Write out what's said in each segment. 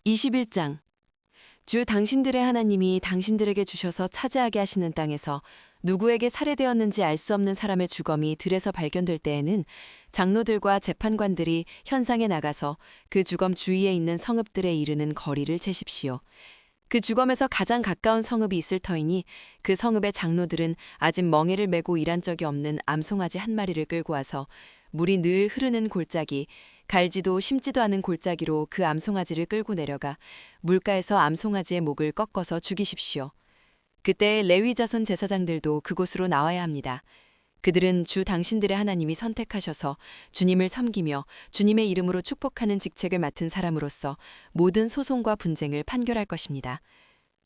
21장. 주 당신들의 하나님이 당신들에게 주셔서 차지하게 하시는 땅에서 누구에게 살해되었는지 알 수 없는 사람의 주검이 들에서 발견될 때에는 장로들과 재판관들이 현상에 나가서 그 주검 주위에 있는 성읍들에 이르는 거리를 재십시오. 그 주검에서 가장 가까운 성읍이 있을 터이니 그 성읍의 장로들은 아직 멍에를 메고 일한 적이 없는 암송아지 한 마리를 끌고 와서 물이 늘 흐르는 골짜기, 갈지도 심지도 않은 골짜기로 그 암송아지를 끌고 내려가 물가에서 암송아지의 목을 꺾어서 죽이십시오. 그때 레위 자손 제사장들도 그곳으로 나와야 합니다. 그들은 주 당신들의 하나님이 선택하셔서 주님을 섬기며 주님의 이름으로 축복하는 직책을 맡은 사람으로서 모든 소송과 분쟁을 판결할 것입니다.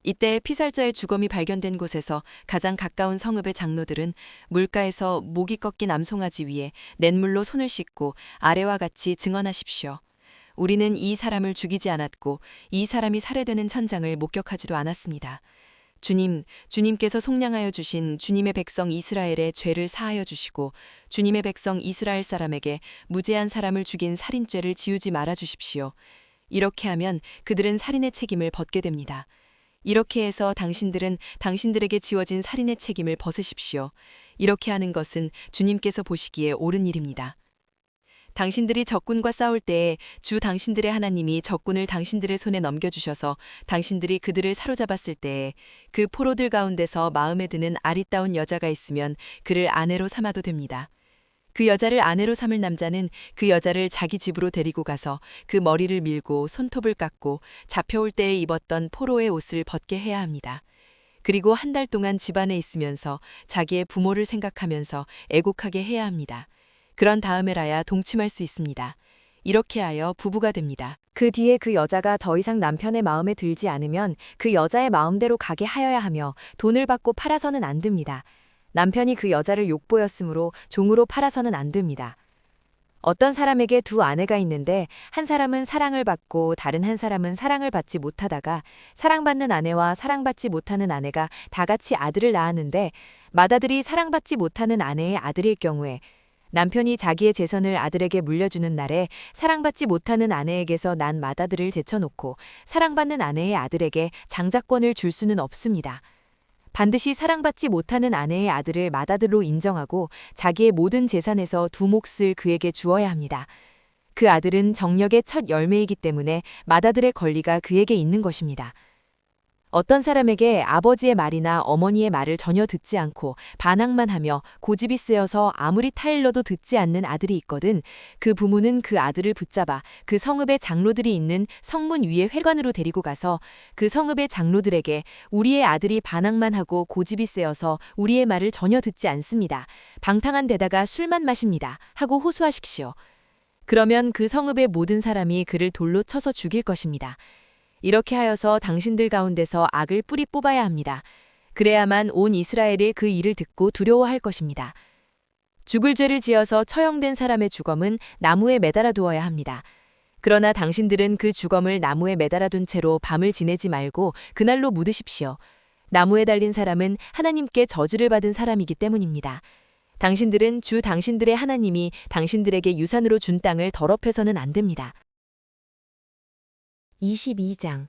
이때 피살자의 주검이 발견된 곳에서 가장 가까운 성읍의 장로들은 물가에서 목이 꺾인 암송아지 위에 냇물로 손을 씻고 아래와 같이 증언하십시오. 우리는 이 사람을 죽이지 않았고 이 사람이 살해되는 현장을 목격하지도 않았습니다. 주님께서 속량하여 주신 주님의 백성 이스라엘의 죄를 사하여 주시고 주님의 백성 이스라엘 사람에게 무죄한 사람을 죽인 살인죄를 지우지 말아 주십시오. 이렇게 하면 그들은 살인의 책임을 벗게 됩니다. 이렇게 해서 당신들은 당신들에게 지워진 살인의 책임을 벗으십시오. 이렇게 하는 것은 주님께서 보시기에 옳은 일입니다. 당신들이 적군과 싸울 때에 주 당신들의 하나님이 적군을 당신들의 손에 넘겨주셔서 당신들이 그들을 사로잡았을 때에 그 포로들 가운데서 마음에 드는 아리따운 여자가 있으면 그를 아내로 삼아도 됩니다. 그 여자를 아내로 삼을 남자는 그 여자를 자기 집으로 데리고 가서 그 머리를 밀고 손톱을 깎고 잡혀올 때에 입었던 포로의 옷을 벗게 해야 합니다. 그리고 한 달 동안 집안에 있으면서 자기의 부모를 생각하면서 애곡하게 해야 합니다. 그런 다음에라야 동침할 수 있습니다. 이렇게 하여 부부가 됩니다. 그 뒤에 그 여자가 더 이상 남편의 마음에 들지 않으면 그 여자의 마음대로 가게 하여야 하며 돈을 받고 팔아서는 안 됩니다. 남편이 그 여자를 욕보였으므로 종으로 팔아서는 안 됩니다. 어떤 사람에게 두 아내가 있는데 한 사람은 사랑을 받고 다른 한 사람은 사랑을 받지 못하다가 사랑받는 아내와 사랑받지 못하는 아내가 다 같이 아들을 낳았는데 맏아들이 사랑받지 못하는 아내의 아들일 경우에 남편이 자기의 재산을 아들에게 물려주는 날에 사랑받지 못하는 아내에게서 난 맏아들을 제쳐놓고 사랑받는 아내의 아들에게 장자권을 줄 수는 없습니다. 반드시 사랑받지 못하는 아내의 아들을 맏아들로 인정하고 자기의 모든 재산에서 두 몫을 그에게 주어야 합니다. 그 아들은 정력의 첫 열매이기 때문에 맏아들의 권리가 그에게 있는 것입니다. 어떤 사람에게 아버지의 말이나 어머니의 말을 전혀 듣지 않고 반항만 하며 고집이 세어서 아무리 타일러도 듣지 않는 아들이 있거든 그 부모는 그 아들을 붙잡아 그 성읍의 장로들이 있는 성문 위의 회관으로 데리고 가서 그 성읍의 장로들에게 우리의 아들이 반항만 하고 고집이 세어서 우리의 말을 전혀 듣지 않습니다. 방탕한 데다가 술만 마십니다. 하고 호소하십시오. 그러면 그 성읍의 모든 사람이 그를 돌로 쳐서 죽일 것입니다. 이렇게 하여서 당신들 가운데서 악을 뿌리 뽑아야 합니다. 그래야만 온 이스라엘이 그 일을 듣고 두려워할 것입니다. 죽을 죄를 지어서 처형된 사람의 주검은 나무에 매달아 두어야 합니다. 그러나 당신들은 그 주검을 나무에 매달아 둔 채로 밤을 지내지 말고 그날로 묻으십시오. 나무에 달린 사람은 하나님께 저주를 받은 사람이기 때문입니다. 당신들은 주 당신들의 하나님이 당신들에게 유산으로 준 땅을 더럽혀서는 안 됩니다. 22장.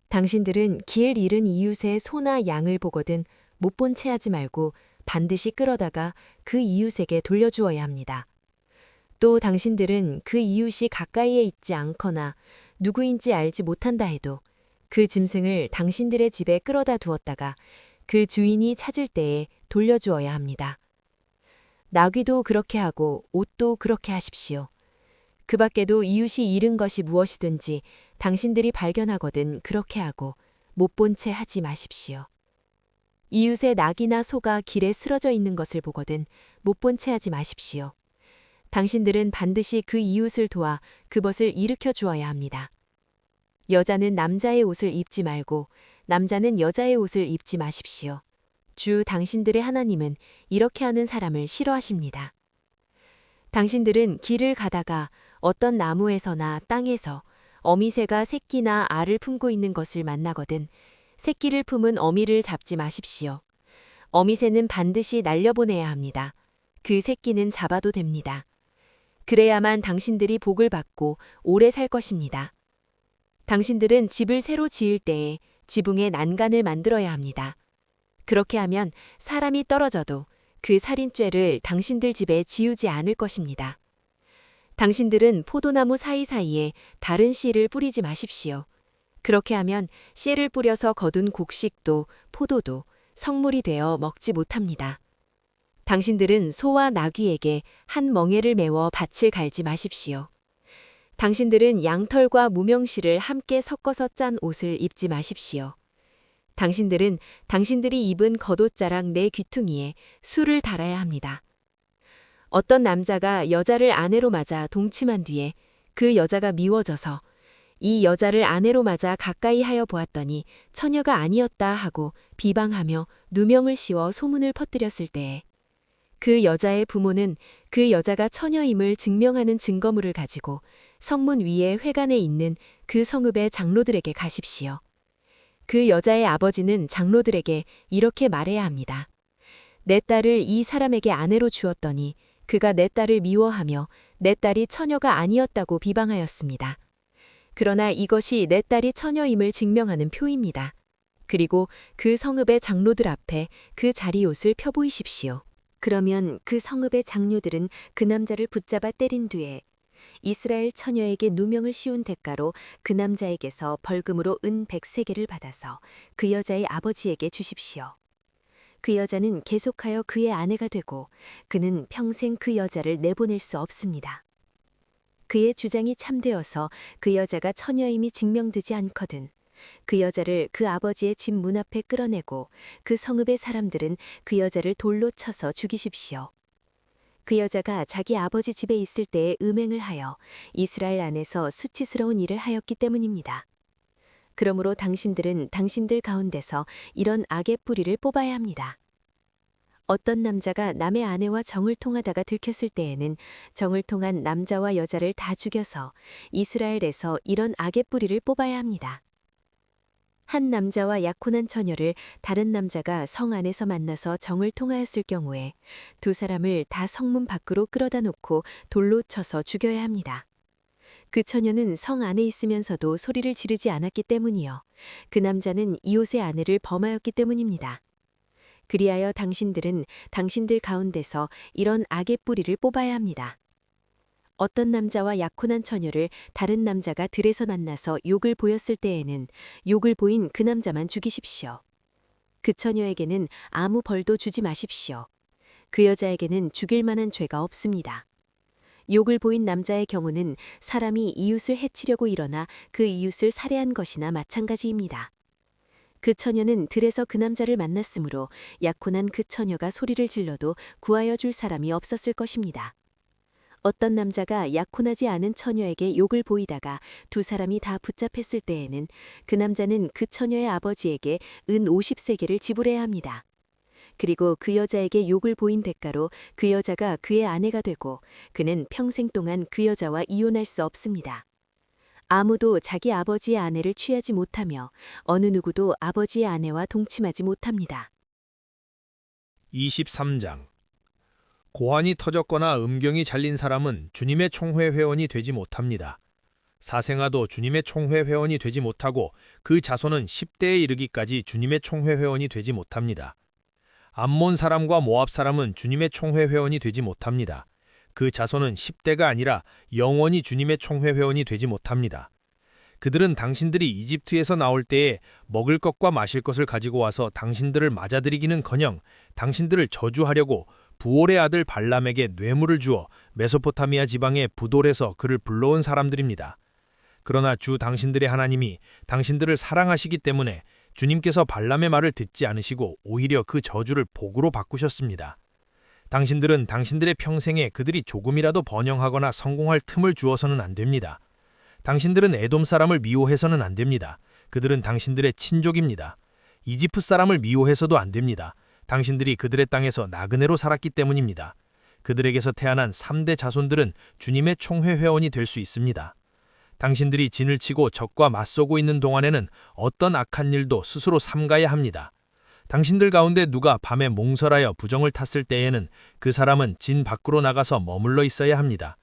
당신들은 길 잃은 이웃의 소나 양을 보거든 못 본 채 하지 말고 반드시 끌어다가 그 이웃에게 돌려주어야 합니다. 또 당신들은 그 이웃이 가까이에 있지 않거나 누구인지 알지 못한다 해도 그 짐승을 당신들의 집에 끌어다 두었다가 그 주인이 찾을 때에 돌려주어야 합니다. 나귀도 그렇게 하고 옷도 그렇게 하십시오. 그 밖에도 이웃이 잃은 것이 무엇이든지 당신들이 발견하거든 그렇게 하고 못 본 채 하지 마십시오. 이웃의 낙이나 소가 길에 쓰러져 있는 것을 보거든 못 본 채 하지 마십시오. 당신들은 반드시 그 이웃을 도와 그것을 일으켜 주어야 합니다. 여자는 남자의 옷을 입지 말고 남자는 여자의 옷을 입지 마십시오. 주 당신들의 하나님은 이렇게 하는 사람을 싫어하십니다. 당신들은 길을 가다가 어떤 나무에서나 땅에서 어미새가 새끼나 알을 품고 있는 것을 만나거든 새끼를 품은 어미를 잡지 마십시오. 어미새는 반드시 날려보내야 합니다. 그 새끼는 잡아도 됩니다. 그래야만 당신들이 복을 받고 오래 살 것입니다. 당신들은 집을 새로 지을 때에 지붕에 난간을 만들어야 합니다. 그렇게 하면 사람이 떨어져도 그 살인죄를 당신들 집에 지우지 않을 것입니다. 당신들은 포도나무 사이사이에 다른 씨를 뿌리지 마십시오. 그렇게 하면 씨를 뿌려서 거둔 곡식도 포도도 성물이 되어 먹지 못합니다. 당신들은 소와 나귀에게 한 멍에를 메워 밭을 갈지 마십시오. 당신들은 양털과 무명실을 함께 섞어서 짠 옷을 입지 마십시오. 당신들은 당신들이 입은 겉옷자락 네 귀퉁이에 술을 달아야 합니다. 어떤 남자가 여자를 아내로 맞아 동침한 뒤에 그 여자가 미워져서 이 여자를 아내로 맞아 가까이 하여 보았더니 처녀가 아니었다 하고 비방하며 누명을 씌워 소문을 퍼뜨렸을 때에 그 여자의 부모는 그 여자가 처녀임을 증명하는 증거물을 가지고 성문 위에 회관에 있는 그 성읍의 장로들에게 가십시오. 그 여자의 아버지는 장로들에게 이렇게 말해야 합니다. 내 딸을 이 사람에게 아내로 주었더니 그가 내 딸을 미워하며 내 딸이 처녀가 아니었다고 비방하였습니다. 그러나 이것이 내 딸이 처녀임을 증명하는 표입니다. 그리고 그 성읍의 장로들 앞에 그 자리옷을 펴보이십시오. 그러면 그 성읍의 장로들은 그 남자를 붙잡아 때린 뒤에 이스라엘 처녀에게 누명을 씌운 대가로 그 남자에게서 벌금으로 은 100세겔을 받아서 그 여자의 아버지에게 주십시오. 그 여자는 계속하여 그의 아내가 되고 그는 평생 그 여자를 내보낼 수 없습니다. 그의 주장이 참되어서 그 여자가 처녀임이 증명되지 않거든 그 여자를 그 아버지의 집 문 앞에 끌어내고 그 성읍의 사람들은 그 여자를 돌로 쳐서 죽이십시오. 그 여자가 자기 아버지 집에 있을 때에 음행을 하여 이스라엘 안에서 수치스러운 일을 하였기 때문입니다. 그러므로 당신들은 당신들 가운데서 이런 악의 뿌리를 뽑아야 합니다. 어떤 남자가 남의 아내와 정을 통하다가 들켰을 때에는 정을 통한 남자와 여자를 다 죽여서 이스라엘에서 이런 악의 뿌리를 뽑아야 합니다. 한 남자와 약혼한 처녀를 다른 남자가 성 안에서 만나서 정을 통하였을 경우에 두 사람을 다 성문 밖으로 끌어다 놓고 돌로 쳐서 죽여야 합니다. 그 처녀는 성 안에 있으면서도 소리를 지르지 않았기 때문이요. 그 남자는 이웃의 아내를 범하였기 때문입니다. 그리하여 당신들은 당신들 가운데서 이런 악의 뿌리를 뽑아야 합니다. 어떤 남자와 약혼한 처녀를 다른 남자가 들에서 만나서 욕을 보였을 때에는 욕을 보인 그 남자만 죽이십시오. 그 처녀에게는 아무 벌도 주지 마십시오. 그 여자에게는 죽일 만한 죄가 없습니다. 욕을 보인 남자의 경우는 사람이 이웃을 해치려고 일어나 그 이웃을 살해한 것이나 마찬가지입니다. 그 처녀는 들에서 그 남자를 만났으므로 약혼한 그 처녀가 소리를 질러도 구하여 줄 사람이 없었을 것입니다. 어떤 남자가 약혼하지 않은 처녀에게 욕을 보이다가 두 사람이 다 붙잡혔을 때에는 그 남자는 그 처녀의 아버지에게 은 50세겔을 지불해야 합니다. 그리고 그 여자에게 욕을 보인 대가로 그 여자가 그의 아내가 되고 그는 평생 동안 그 여자와 이혼할 수 없습니다. 아무도 자기 아버지의 아내를 취하지 못하며 어느 누구도 아버지의 아내와 동침하지 못합니다. 23장 고환이 터졌거나 음경이 잘린 사람은 주님의 총회 회원이 되지 못합니다. 사생아도 주님의 총회 회원이 되지 못하고 그 자손은 10대에 이르기까지 주님의 총회 회원이 되지 못합니다. 암몬 사람과 모압 사람은 주님의 총회 회원이 되지 못합니다. 그 자손은 10대가 아니라 영원히 주님의 총회 회원이 되지 못합니다. 그들은 당신들이 이집트에서 나올 때에 먹을 것과 마실 것을 가지고 와서 당신들을 맞아들이기는커녕 당신들을 저주하려고 부올의 아들 발람에게 뇌물을 주어 메소포타미아 지방의 부돌에서 그를 불러온 사람들입니다. 그러나 주 당신들의 하나님이 당신들을 사랑하시기 때문에 주님께서 발람의 말을 듣지 않으시고 오히려 그 저주를 복으로 바꾸셨습니다. 당신들은 당신들의 평생에 그들이 조금이라도 번영하거나 성공할 틈을 주어서는 안 됩니다. 당신들은 에돔 사람을 미워해서는 안 됩니다. 그들은 당신들의 친족입니다. 이집트 사람을 미워해서도 안 됩니다. 당신들이 그들의 땅에서 나그네로 살았기 때문입니다. 그들에게서 태어난 3대 자손들은 주님의 총회 회원이 될 수 있습니다. 당신들이 진을 치고 적과 맞서고 있는 동안에는 어떤 악한 일도 스스로 삼가야 합니다. 당신들 가운데 누가 밤에 몽설하여 부정을 탔을 때에는 그 사람은 진 밖으로 나가서 머물러 있어야 합니다.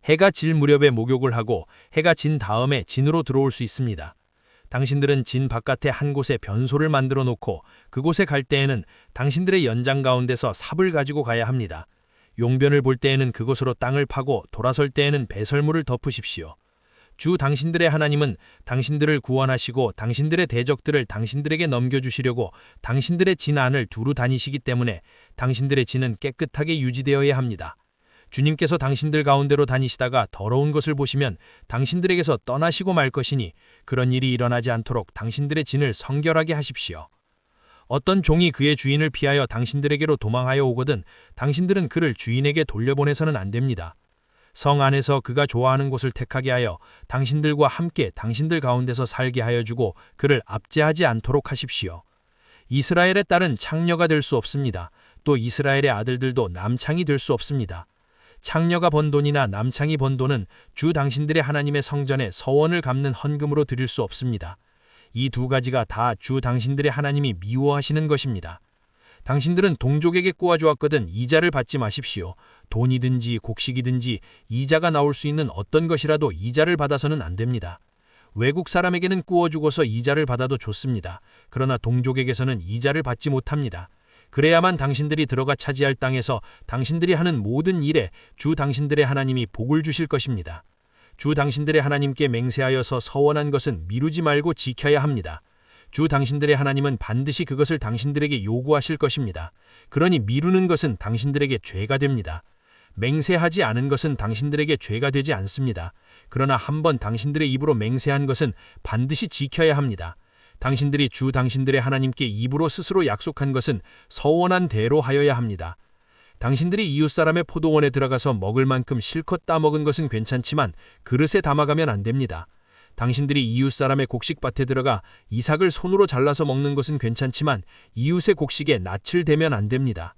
해가 질 무렵에 목욕을 하고 해가 진 다음에 진으로 들어올 수 있습니다. 당신들은 진 바깥에 한 곳에 변소를 만들어 놓고 그곳에 갈 때에는 당신들의 연장 가운데서 삽을 가지고 가야 합니다. 용변을 볼 때에는 그곳으로 땅을 파고 돌아설 때에는 배설물을 덮으십시오. 주 당신들의 하나님은 당신들을 구원하시고 당신들의 대적들을 당신들에게 넘겨주시려고 당신들의 진 안을 두루 다니시기 때문에 당신들의 진은 깨끗하게 유지되어야 합니다. 주님께서 당신들 가운데로 다니시다가 더러운 것을 보시면 당신들에게서 떠나시고 말 것이니 그런 일이 일어나지 않도록 당신들의 진을 성결하게 하십시오. 어떤 종이 그의 주인을 피하여 당신들에게로 도망하여 오거든 당신들은 그를 주인에게 돌려보내서는 안 됩니다. 성 안에서 그가 좋아하는 곳을 택하게 하여 당신들과 함께 당신들 가운데서 살게 하여 주고 그를 압제하지 않도록 하십시오. 이스라엘의 딸은 창녀가 될 수 없습니다. 또 이스라엘의 아들들도 남창이 될 수 없습니다. 창녀가 번 돈이나 남창이 번 돈은 주 당신들의 하나님의 성전에 서원을 갚는 헌금으로 드릴 수 없습니다. 이 두 가지가 다 주 당신들의 하나님이 미워하시는 것입니다. 당신들은 동족에게 꾸어주었거든 이자를 받지 마십시오. 돈이든지 곡식이든지 이자가 나올 수 있는 어떤 것이라도 이자를 받아서는 안 됩니다. 외국 사람에게는 꾸어주고서 이자를 받아도 좋습니다. 그러나 동족에게서는 이자를 받지 못합니다. 그래야만 당신들이 들어가 차지할 땅에서 당신들이 하는 모든 일에 주 당신들의 하나님이 복을 주실 것입니다. 주 당신들의 하나님께 맹세하여서 서원한 것은 미루지 말고 지켜야 합니다. 주 당신들의 하나님은 반드시 그것을 당신들에게 요구하실 것입니다. 그러니 미루는 것은 당신들에게 죄가 됩니다. 맹세하지 않은 것은 당신들에게 죄가 되지 않습니다. 그러나 한번 당신들의 입으로 맹세한 것은 반드시 지켜야 합니다. 당신들이 주 당신들의 하나님께 입으로 스스로 약속한 것은 서원한 대로 하여야 합니다. 당신들이 이웃사람의 포도원에 들어가서 먹을 만큼 실컷 따먹은 것은 괜찮지만 그릇에 담아가면 안 됩니다. 당신들이 이웃사람의 곡식밭에 들어가 이삭을 손으로 잘라서 먹는 것은 괜찮지만 이웃의 곡식에 낯을 대면 안 됩니다.